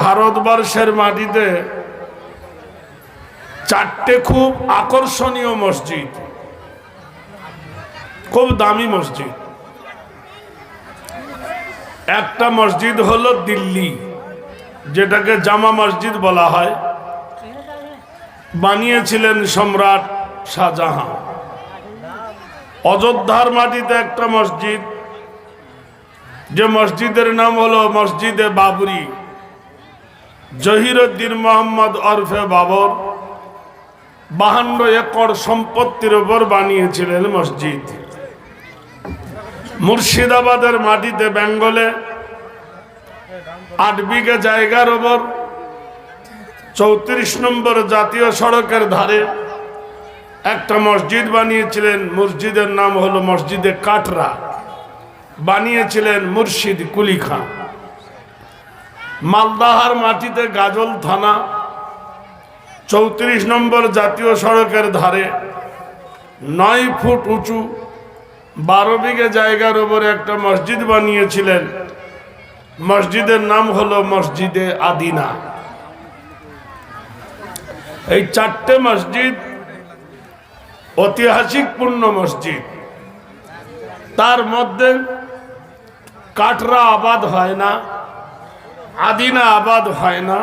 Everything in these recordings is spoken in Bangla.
ভারতবর্ষের মাটিতে চারটে খুব আকর্ষণীয় মসজিদ, খুব দামি মসজিদ। একটা মসজিদ হলো দিল্লি, যেটাকে জামা মসজিদ বলা হয়, বানিয়েছিলেন সম্রাট শাহজাহান। অযোধ্যার মাটিতে একটা মসজিদ, যে মসজিদের নাম হলো মসজিদে বাবরি, জহিরুদ্দিন মোহাম্মদ ওরফে বাবর 52 একর সম্পত্তির উপর বানিয়েছিলেন মসজিদ। মুর্শিদাবাদের মাটিতে বেঙ্গলে 8 বিঘা জায়গার উপর 34 নম্বর জাতীয় সড়কের ধারে একটা মসজিদ বানিয়েছিলেন। মসজিদের নাম হলো মসজিদে কাটরা, বানিয়েছিলেন মুর্শিদ কুলি খান। মালদাহার মাটিতে গাজল থানা 34 নম্বর জাতীয় সড়কের ধারে 9 ফুট উঁচু 12 বিঘা জায়গার উপরে একটা মসজিদ বানিয়েছিলেন। মসজিদের নাম হলো মসজিদে আদিনা। এই চারটে মসজিদ ঐতিহাসিক পূর্ণ মসজিদ। তার মধ্যে কাটরা আবাদ হয় না, আদিনা আবাদ হয় না,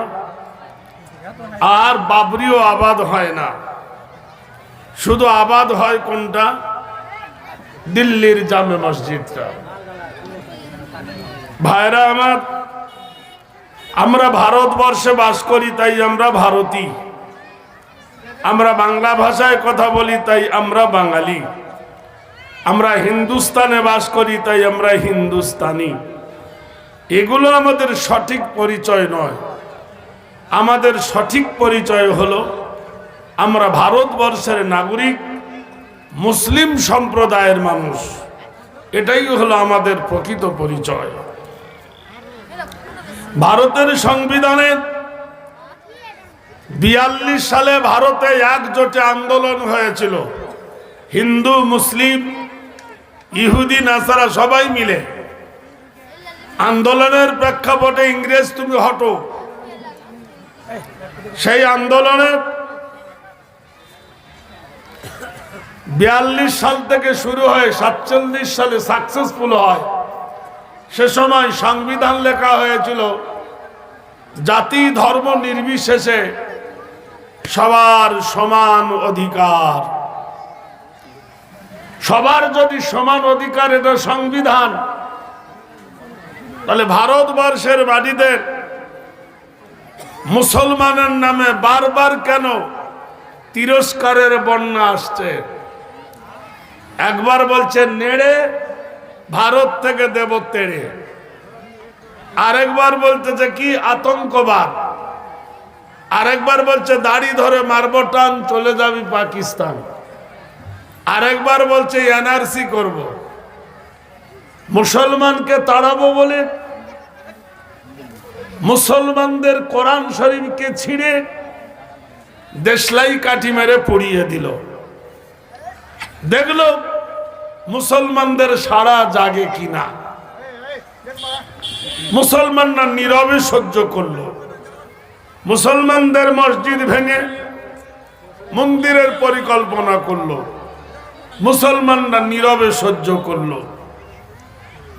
আর বাবরিও আবাদ হয় না। শুধু আবাদ হয় কোনটা? দিল্লির জামে মসজিদটা। ভাইরা আমার, আমরা ভারতবর্ষে বাস করি তাই আমরা ভারতী, আমরা বাংলা ভাষায় কথা বলি তাই আমরা বাঙালি, আমরা হিন্দুস্তানে বাস করি তাই আমরা হিন্দুস্তানি। এগুলো আমাদের সঠিক পরিচয় নয়। আমাদের সঠিক পরিচয় হলো আমরা ভারতবর্ষের নাগরিক, মুসলিম সম্প্রদায়ের মানুষ। এটাই হলো আমাদের প্রকৃত পরিচয়। ভারতের সংবিধানে 42 সালে ভারতে একজোটে আন্দোলন হয়েছিল। হিন্দু, মুসলিম, ইহুদি, নাসারা সবাই মিলে। আন্দোলনের প্রেক্ষাপটে ইংরেজ তুমি হটো। সেই আন্দোলনে 42 সাল থেকে শুরু হয়ে 47 সালে সাকসেসফুল হয়। সে সময় সংবিধান লেখা হয়েছিল জাতি ধর্ম নির্বিশেষে সবার সমান অধিকার। সবার যদি সমান অধিকার এটা সংবিধান, তাহলে ভারতবর্ষের মাটিতে মুসলমানের নামে বারবার কেন তিরস্কারের বন্যা আসছে? একবার বলছে নেড়ে ভারত থেকে দেব তেড়ে, আরেকবার বলতেছে কি আতঙ্কবাদ, আরেকবার বলছে দাড়ি ধরে মারবো টান চলে যাবি পাকিস্তান, আরেকবার বলছে এনআরসি করব। মুসলমানকে তাড়াবো বলে মুসলমানদের কোরআন শরীফকে ছিঁড়ে দেশলাই কাঠি মেরে পুড়িয়ে দিল। দেখলো মুসলমানদের সাড়া জাগে কিনা। মুসলমানরা নীরবে সহ্য করলো। মুসলমানদের মসজিদ ভেঙে মন্দিরের পরিকল্পনা করলো। মুসলমানরা নীরবে সহ্য করলো।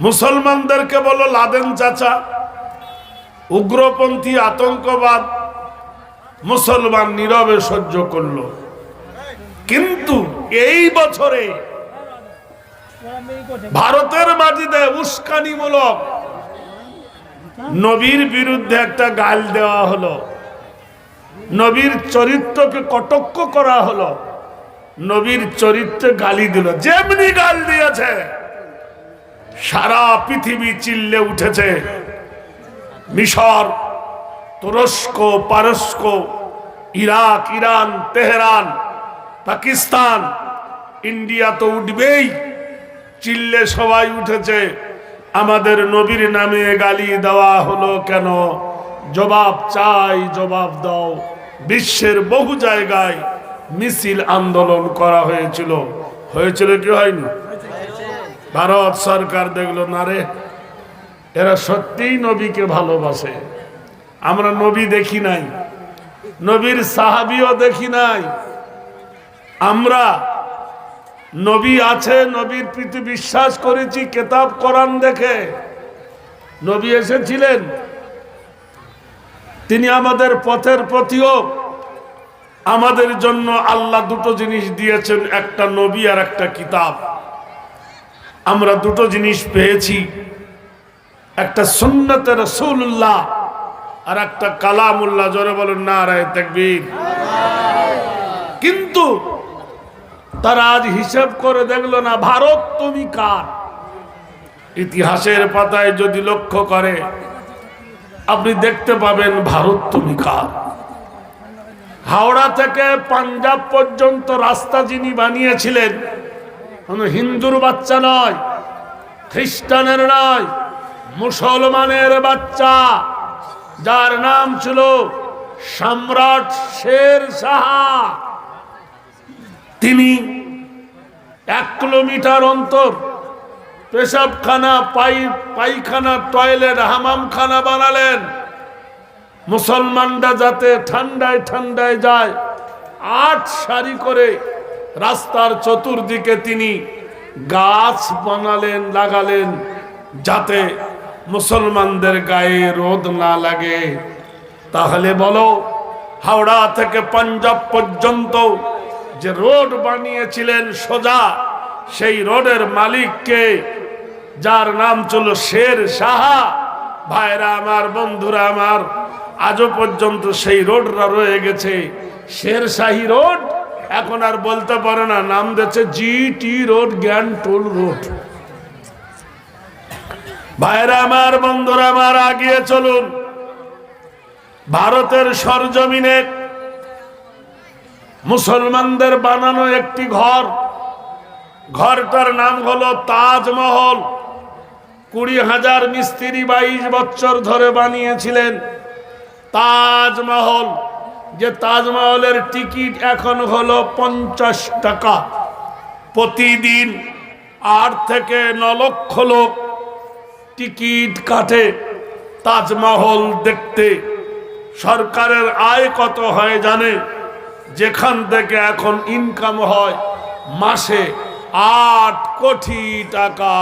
মুসলমানদেরকে বলো লাদেন চাচা, উগ্রপন্থী, আতঙ্কবাদ, মুসলমান নীরবে সহ্য করলো। কিন্তু এই বছরে ভারতের মাটিতে উস্কানিমূলক নবীর বিরুদ্ধে একটা গাল দেওয়া হলো, নবীর চরিত্রকে কটাক্ষ করা হলো, নবীর চরিত্রে গালি দিল। যেমনি গাল দিয়েছে সারা পৃথিবী চিল্লে উঠেছে। মিশর, তুরস্ক, পারস্ক, Iraq, Iran, Tehran, Pakistan, India তো উঠবেই। চিল্লে সবাই উঠেছে। আমাদের নবীর নামে গালি দেওয়া হলো কেন? জবাব চাই, জবাব দাও। বিশ্বের বহু জায়গায় মিছিল আন্দোলন করা হয়েছিল। হয়েছিল কি হয়নি? ভারত সরকার দেখলো না রে, এরা সত্যিই নবীকে ভালোবাসে, আমরা নবী দেখি নাই, নবীর সাহাবীও দেখি নাই। আমরা নবী আছে, নবীর প্রতি বিশ্বাস করেছি কিতাব কোরআন দেখে। নবী এসেছিলেন, তিনি আমাদের পথের প্রতীক। আমাদের জন্য আল্লাহ দুটো জিনিস দিয়েছেন, একটা নবী আর একটা কিতাব। আমরা দুটো জিনিস পেয়েছি, একটা সুন্নতে রাসূলুল্লাহ আর একটা কালামুল্লাহ। জোরে বলুন নারায়ে তাকবীর। কিন্তু তারা আজ হিসাব করে দেখলো না, ভারত তুমি কার? ইতিহাসের পাতায় যদি লক্ষ্য করে আপনি দেখতে পাবেন ভারত তুমি কার। হাওড়া থেকে পাঞ্জাব পর্যন্ত রাস্তা যিনি বানিয়েছিলেন, কোন হিন্দুর বাচ্চা নয়, খ্রিস্টানের নয়, মুসলমানের বাচ্চা, যার নাম ছিল সম্রাট শের শাহ। তিনি 1 কিলোমিটার অন্তর পেশাবখানা, পায়খানা, টয়লেট, হামামখানা বানালেন। মুসলমানরা যাতে ঠান্ডায় ঠান্ডায় যায়, 8 সারি করে রাস্তার চতুর্দিকে তিনি গাছ বানালেন, লাগালেন, যাতে মুসলমানদের গায়ে রোদ না লাগে। তাহলে বলো, হাওড়া থেকে পাঞ্জাব পর্যন্ত যে রোড বানিয়েছিলেন সোজা, সেই রোডের মালিককে, যার নাম ছিল শের শাহ। ভাইরা আমার, বন্ধুরা আমার, আজও পর্যন্ত সেই রোডটা রয়ে গেছে, শের শাহী রোড। এখন আর বলতে পারে না, নাম দিয়েছে GT রোড, জ্ঞান টোল রোড। ভাইরা আমার, বন্ধুরা আমার, আগিয়ে চলুন। ভারতের সরজমিনে মুসলমানদের বানানো একটি ঘর, ঘরটার নাম হলো তাজমহল। 20,000 মিস্ত্রি 22 বছর ধরে বানিয়েছিলেন তাজমহল। যে তাজমহলের টিকিট এখন হলো 50 টাকা প্রতিদিন। 8 থেকে 9 লক্ষ লোক টিকিট কাটে তাজমহল দেখতে। সরকারের আয় কত হয় জানে? যেখান থেকে এখন ইনকাম হয় মাসে 8 কোটি টাকা।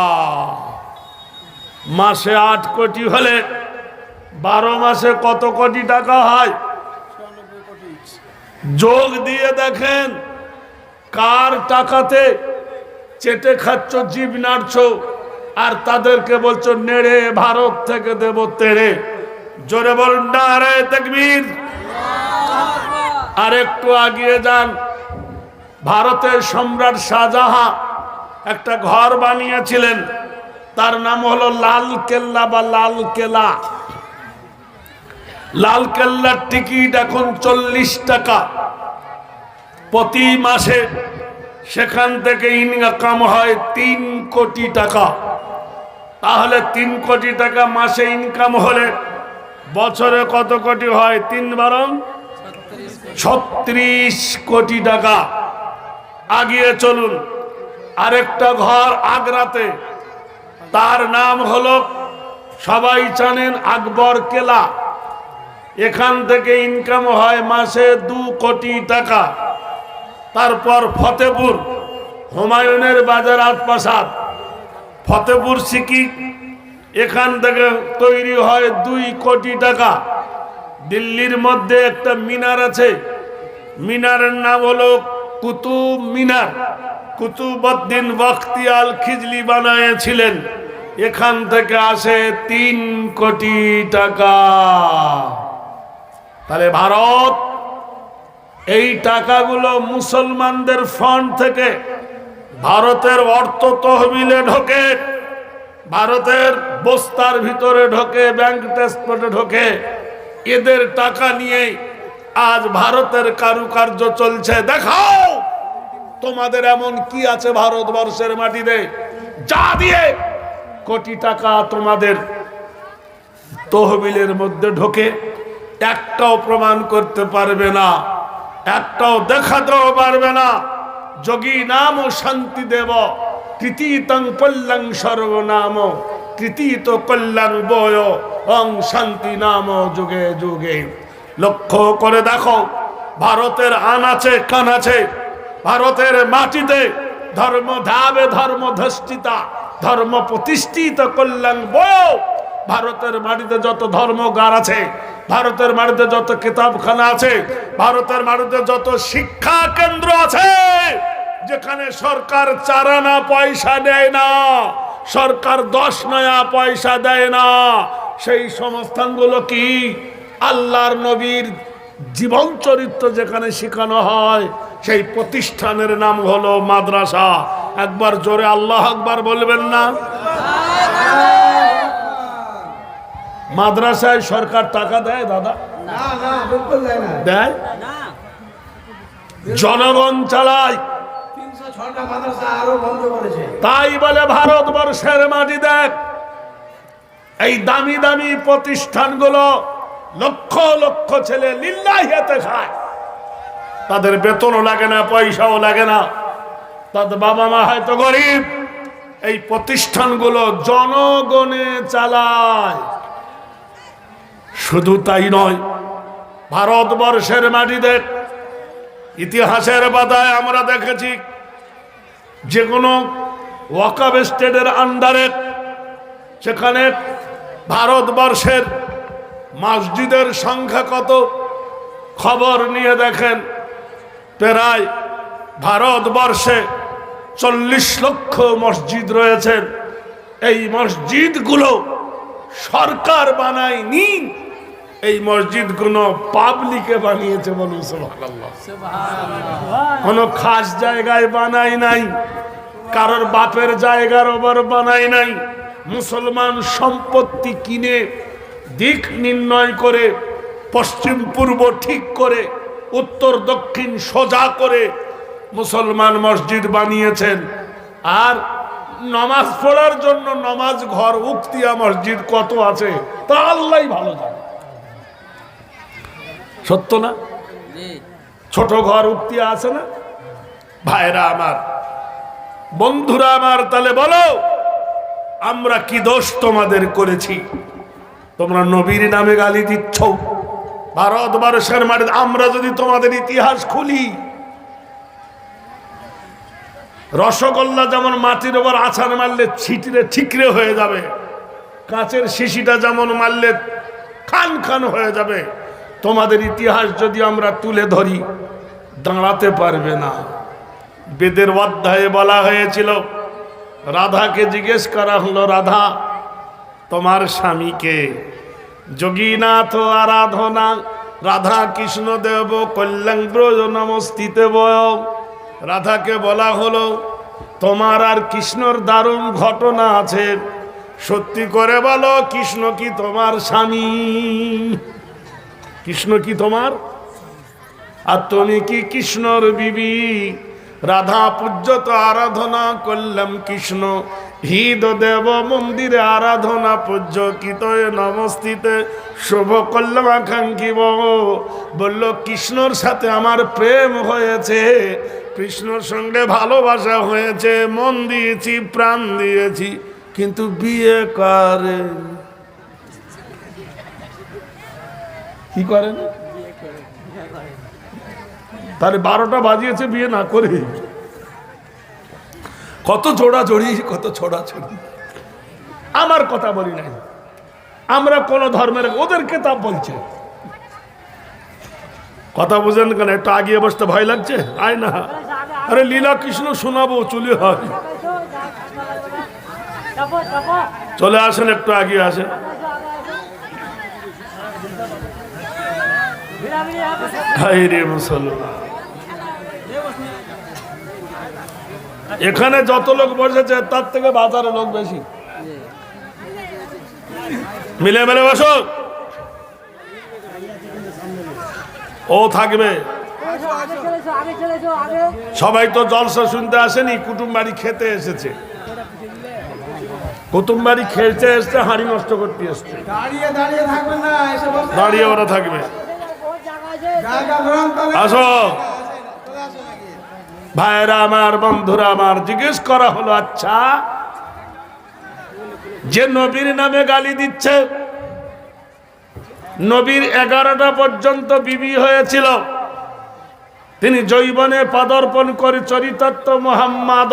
মাসে 8 কোটি হলে 12 মাসে কত কোটি টাকা হয়? যোগ দিয়ে দেখেন, কার টাকাতে চেটে খাচ্ছ, জিভ নাড়ছ, আর তাদেরকে বলছো নেড়ে ভারত থেকে দেব তেড়ে। জোরে বলুন নারায়ে তাকবীর। আর একটু আগিয়ে যান, ভারতের সম্রাট শাহজাহান একটা ঘর বানিয়েছিলেন, তার নাম হলো লাল কেল্লা বা লাল কেলা। লাল কেল্লার টিকিট এখন 40 টাকা প্রতি মাসে। সেখান থেকে ইনকাম হয় 3 কোটি টাকা। তাহলে 3 কোটি টাকা মাসে ইনকাম হলে বছরে কত কোটি হয়? 3 বারং 36 কোটি টাকা। আগিয়ে চলুন, আরেকটা ঘর আগ্রাতে, তার নাম হলো, সবাই জানেন, আকবর কেলা। এখান থেকে ইনকাম হয় মাসে 2 কোটি টাকা। তারপর ফতেপুর, হুমায়ুনের বাজার প্রাসাদ, ফতেপুর সিকি, এখান থেকে তৈরি হয় 2 কোটি টাকা। দিল্লির মধ্যে একটা মিনার আছে, মিনারের নাম হলো কুতুব মিনার। কুতুবউদ্দিন বখতিয়ার খিজলি বানিয়েছিলেন। এখান থেকে আসে 3 কোটি টাকা। তাহলে ভারত এই টাকাগুলো মুসলমানদের ফান্ড থেকে ভারতের অর্থ তহবিলে ঢোকে, ভারতের বস্তার ভিতরে ঢোকে, ব্যাংক ট্রান্সপোর্টে ঢোকে। এদের টাকা নিয়ে আজ ভারতের কারুকার্য চলছে। দেখাও তোমাদের এমন কি আছে ভারতবর্ষের মাটিতে যা দিয়ে কোটি টাকা তোমাদের তহবিলের মধ্যে ঢোকে। একটাও প্রমাণ করতে পারবে না, একটাও দেখাতেও পারবে না। যোগী নাম শান্তি দেব, কৃতিতং কল্যাণ সর্বনাম, কৃতিত কল্যাণ বয় ওং শান্তি নাম যুগে যুগে। লক্ষ্য করে দেখো, ভারতের আনাচে কানাচে, ভারতের মাটিতে ধর্ম ধাবে ধর্ম ধষ্টিতা, ধর্ম প্রতিষ্ঠিত কল্যাণ বয়। ভারতের মাটিতে যত ধর্মগার আছে, ভারতের মাটিতে যত কিতাবখানা আছে, ভারতের মাটিতে যত শিক্ষা কেন্দ্র আছে, যেখানে সরকার 4 আনা পয়সা দেয় না, সরকার 10 নয়া পয়সা দেয় না, সেই সংস্থানগুলো কি? আল্লাহর নবীর জীবন চরিত্র যেখানে শেখানো হয়, সেই প্রতিষ্ঠানের নাম হলো মাদ্রাসা। একবার জোরে আল্লাহ আকবার বলবেন না? মাদ্রাসায় সরকার টাকা দেয় দাদা? দেয়? জনগণ চালায়। তাই বলে ভারতবর্ষের মাটি দেখ, এই দামি দামি প্রতিষ্ঠানগুলো লক্ষ লক্ষ ছেলে লিল্লাহিয়াতে খায়, তাদের বেতনও লাগে না, পয়সাও লাগে না, তাদের বাবা মা হয়তো গরিব, এই প্রতিষ্ঠানগুলো জনগণে চালায়। শুধু তাই নয়, ভারতবর্ষের মাটিতে ইতিহাসের পাতায় আমরা দেখেছি, যে কোনো ওয়াকফ স্টেটের আন্ডারে, সেখানে ভারতবর্ষের মসজিদের সংখ্যা কত? খবর নিয়ে দেখেন, প্রায় ভারতবর্ষে 40 লক্ষ মসজিদ রয়েছে। এই মসজিদগুলো সরকার বানায়নি, এই মসজিদগুলো পাবলিকে বানিয়েছে। বলুন সুবহানাল্লাহ। কোন খাস জায়গায় বানায় নাই, কারোর বাপের জায়গার ওপর বানায় নাই। মুসলমান সম্পত্তি কিনে, দিক নির্ণয় করে, পশ্চিম পূর্ব ঠিক করে, উত্তর দক্ষিণ সোজা করে মুসলমান মসজিদ বানিয়েছেন। আর নামাজ পড়ার জন্য নামাজ ঘর, উক্তিয়া মসজিদ কত আছে তা আল্লাহই ভালো জানে। সত্য না? ছোট ঘর উক্তিয়া আছে না? ভাইরা আমার, বন্ধুরা আমার, তাহলে বলো আমরা কি দোষ তোমাদের করেছি? তোমরা নবীর নামে গালি দিচ্ছ। ভারতবর্ষের মাটিতে আমরা যদি তোমাদের ইতিহাস খুলি, রসগোল্লা যেমন মাটির ওপর আছাড় মারলে ছিটরে ঠিকরে হয়ে যাবে, কাঁচের শিশিটা যেমন মারলে খান খান হয়ে যাবে, তোমাদের ইতিহাস যদি আমরা তুলে ধরি দাঁড়াতে পারবে না। বেদের অধ্যায়ে বলা হয়েছিল, রাধাকে জিজ্ঞেস করা হলো, রাধা তোমার স্বামীকে? যোগীনাথ আরাধনা রাধা কৃষ্ণ দেব কল্যাণ ব্রজ নমস্তিতে বয়। রাধাকে বলা হলো, তোমার আর কৃষ্ণর দারুণ ঘটনা আছে, সত্যি করে বলো কৃষ্ণ কি তোমার স্বামী? কৃষ্ণ কি তোমার? আর তুমি কি কৃষ্ণর বিবি? রাধা পূজ্যত আরাধনা করলাম কৃষ্ণ, হৃদ দেব মন্দিরে আরাধনা পূজ্য কিত নমস্তিতে শুভ করলাম আকাঙ্ক্ষী। বলল কৃষ্ণর সাথে আমার প্রেম হয়েছে, কৃষ্ণর সঙ্গে ভালোবাসা হয়েছে, মন দিয়েছি, প্রাণ দিয়েছি, কিন্তু বিয়ে করে কি করেন? তার 12টা বাজিয়েছে বিয়ে না করে। কত জোড়াজড়ি, কত ছোড়াছড়ি। আমার কথা বলি নাই, আমরা কোন ধর্মের, ওদের কেতাব বলছে। কথা বুঝেন কেন? একটু আগিয়ে বসতে ভয় লাগছে? আয় না, আরে লীলা কৃষ্ণ শোনাবো, চলে হয়। চলে আসেন, একটু আগিয়ে আসেন। হায় রে মুসলমান, এখানে যত লোক বসেছে তার থেকে বাজারে লোক বেশি। মিলে মিলে বসো, ও থাকবে। সবাই তো জলসা শুনতে আসেনি, কুটুম বাড়ি খেতে এসেছে। কুটুম বাড়ি খেতে এসছে, হাঁড়ি নষ্ট করতে এসছে। দাঁড়িয়ে ওরা থাকবে। আসো ভাইরা আমার, বন্ধুরা আমার, জিজ্ঞেস করা হলো, আচ্ছা যে নবীর নামে গালি দিচ্ছে নবীর 11টা পর্যন্ত বিবি হয়েছিল। তিনি যৌবনে পদার্পণ করে চরিতার্থ মোহাম্মদ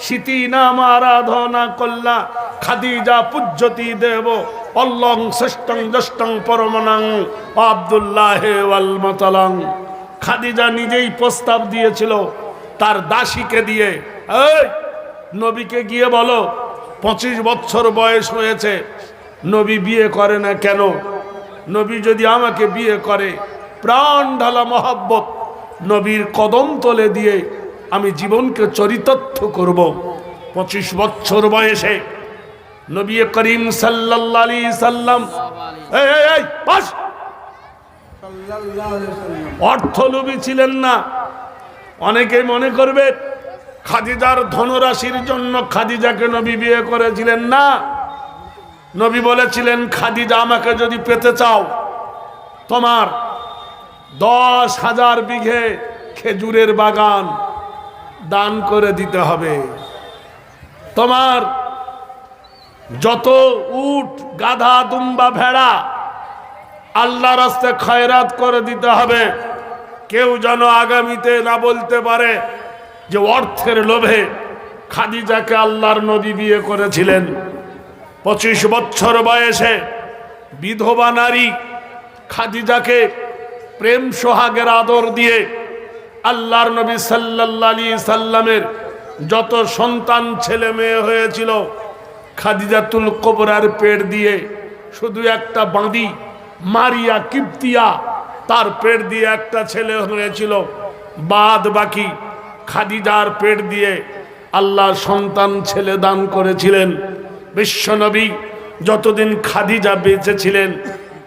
স্মৃতি নাম আরাধনা কল্লা খাদিজা পূজ্যতি দেব অল্লং শ্রেষ্ঠং জ্যেষ্ঠং পরমনাং আব্দুল্লাহ ওয়াল মতালং। খাদিজা নিজেই প্রস্তাব দিয়েছিল তার দাসীকে দিয়ে, এই নবীকে গিয়ে বলো 25 বছর বয়স হয়েছে, নবী বিয়ে করে না কেন? নবী যদি আমাকে বিয়ে করে প্রাণ ঢালা মহব্বত নবীর কদম তলে দিয়ে আমি জীবনকে চরিতার্থ করব। 25 বছর বয়সে নবী করিম সাল্লাল্লাহু আলাইহি সাল্লাম অর্থলোভী ছিলেন না। অনেকেই মনে করবে খাদিজার ধনরাশির জন্য খাদিজাকে নবী বিয়ে করেছিলেন না। নবী বলেছিলেন, খাদিজা আমাকে যদি পেতে চাও তোমার 10,000 বিঘে খেজুরের বাগান দান করে দিতে হবে, তোমার যত উট গাধা দুম্বা ভেড়া আল্লাহর রাস্তায় খয়রাত করে দিতে হবে। কেউ যেন আগামীতে না বলতে পারে যে অর্থের লোভে খাদিজাকে আল্লাহর নবী বিয়ে করেছিলেন। 25 বছর বয়সে বিধবা নারী খাদিজাকে প্রেম সোহাগের আদর দিয়ে আল্লাহর নবী সাল্লাল্লাহু আলাইহি সাল্লামের যত সন্তান ছেলে মেয়ে হয়েছিল খাদিজাতুল কুবরার পেট দিয়ে শুধু একটা বাঁদি মারিয়া কিপ্তিয়া তার পেট দিয়ে একটা ছেলে হয়েছিল, বাদ বাকি খাদিজার পেট দিয়ে আল্লাহ সন্তান ছেলে দান করেছিলেন। বিশ্বনবী যতদিন খাদিজা বেঁচে ছিলেন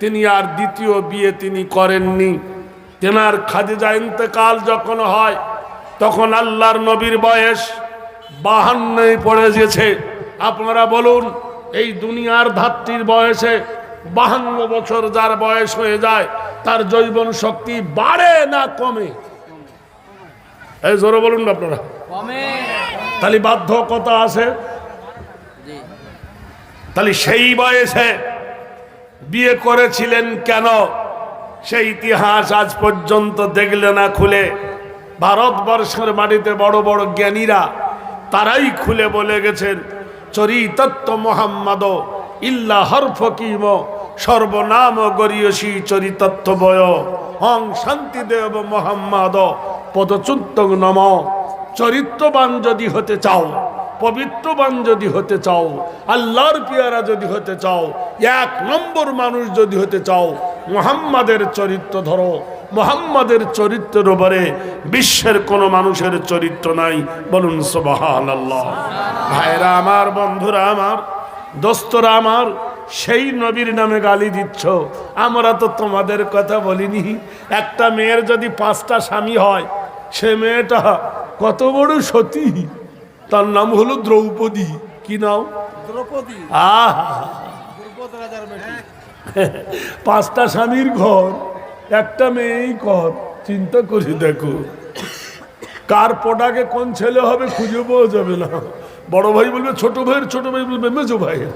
তিনি আর দ্বিতীয় বিয়ে তিনি করেননি। তেনার খাদিজা ইন্তেকাল যখন হয় তখন আল্লাহর নবীর বয়স 52 পড়ে গেছে। আপনারা বলুন, এই দুনিয়ার ধাত্রীর বয়সে 52 বছর যার বয়স হয়ে যায় তার যৌবন শক্তি বাড়ে না কমে? এই জোরে বলুন না আপনারা। তাহলে বাধ্যকতা আছে। তাহলে সেই বয়সে বিয়ে করেছিলেন কেন? সেই ইতিহাস আজ পর্যন্ত দেখলে না খুলে। ভারতবর্ষের মাটিতে বড় বড় জ্ঞানীরা তারাই খুলে বলে গেছেন, চরিতার্থ মোহাম্মদ ইল্লা হরফকিম সর্বনাম গরিয়সী চরিতার্থ বয় হং শান্তিদেব মোহাম্মদ পদচুত্তং নম। চরিত্রবান যদি হতে চাও, পবিত্রবান যদি হতে চাও, আল্লাহর পিয়ারা যদি হতে চাও, 1 নম্বর মানুষ যদি হতে চাও, মুহাম্মাদের চরিত্র ধরো। মুহাম্মাদের চরিত্রের উপরে বিশ্বের কোন মানুষের চরিত্র নাই। বলুন সুবহানাল্লাহ। ভাইরা আমার, বন্ধুরা আমার, দোস্তরা আমার, সেই নবীর নামে গালি দিচ্ছ। আমরা তো তোমাদের কথা বলিনি। একটা মেয়ের যদি 5টা স্বামী হয়, সে মেয়েটা কত বড় সতী। তার নাম হলো দ্রৌপদী। কি নাম? দ্রৌপদী। 5টা স্বামীর ঘর, একটা মেয়েই ঘর। চিন্তা করে দেখো, কার পটাকে কোন ছেলে হবে খুঁজে পাওয়া যাবে না। বড় ভাই বলবে ছোট ভাইয়ের, ছোট ভাই বলবে মেজো ভাইয়ের।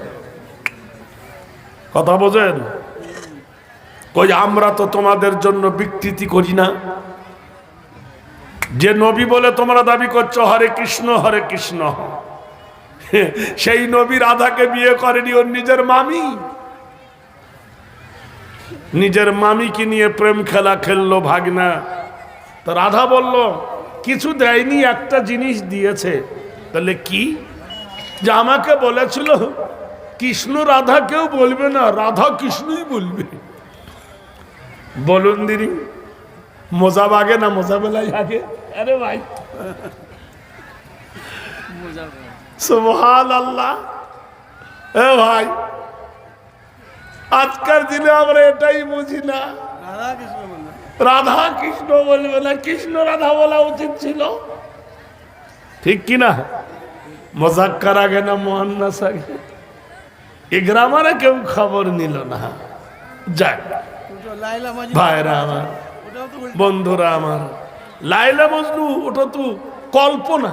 কথা বোঝেন? কই আমরা তো তোমাদের জন্য বিকৃতি করি না। যে নবী বলে তোমরা দাবি করছো হরে কৃষ্ণ হরে কৃষ্ণ, সেই নবী রাধাকে বিয়ে করেনি, ওর নিজের মামি। নিজের মামিকে নিয়ে প্রেম খেলা খেললো ভাগনা। তো রাধা বলল কিছু দেয়নি, একটা জিনিস দিয়েছে। তাহলে কি? যে আমাকে বলেছিল কৃষ্ণ রাধা কেউ বলবে না, রাধা কৃষ্ণই বলবে। বলুন দিদি, মজা বাগে না মজা বেলায় আগে? আরে ভাই, সুবহানাল্লাহ। এ ভাই, আজকের দিনে আমরা এটাই বুঝি না, রাধা কৃষ্ণ বলবে না, কৃষ্ণ রাধা বলা উচিত ছিল। ঠিক কিনা? মজাক্কার আগে না মুয়ান্নাস আগে? এই গ্রামারে কেউ খবর নিল না। যাক ভাইরা আমার, বন্ধুরা আমার, লাইলা মজনু ওটা তো কল্পনা।